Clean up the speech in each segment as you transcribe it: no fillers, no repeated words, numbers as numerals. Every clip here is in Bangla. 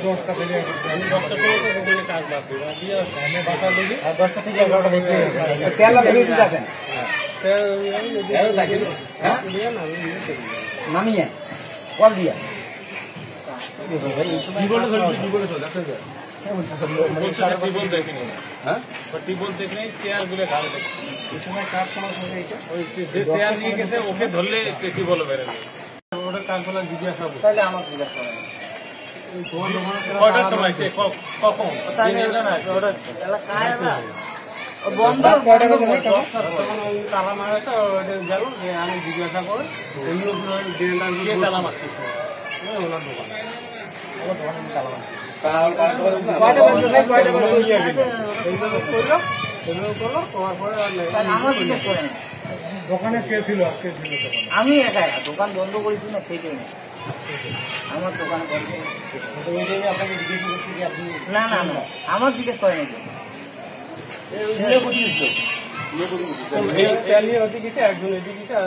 10টা থেকে কাজ বাদ দিই আমি বাতা দিই আর 10টা থেকে 11টা দেখতে সেলা ভেজে আছেন নামিয়ে কল দিয়া টিবল দেখে চেয়ার গুলো ঘাড়ে দেখে এই সময় কার সমস্যা হয়েছে ওই যে চেয়ার নিয়ে গেছে ওকে ধরলে টিবল বেরোবে ওটা কারগুলো জিজ্ঞাসা করবো তাহলে আমার জিজ্ঞাসা কটার সময় কখন তালা মারা তো গেল যে আমি জিজ্ঞাসা করে তালা মারছি ওনার দোকান তালা দোকানে কে ছিল আজকে আমি একাই দোকান বন্ধ করেছি না সেই জন্য আমার দোকান বন্ধ আপনাকে জিজ্ঞেস করছি যে আপনি না না না আমার জিজ্ঞেস করেন একজন এদিকে গেছে আর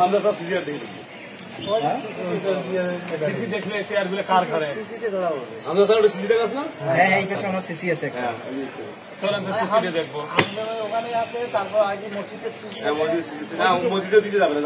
আমরা সব সিজিআর দেখলে চেয়ার গুলো কার ঘরে আমরা স্যার ওটা সিসি দেখাস না হ্যাঁ এই পাশে আমার সিসি আছে চলেন তো সিসি দেখবো ওখানে আছে তারপর আগে মসজিদের মসজিদে দিতে যাবে না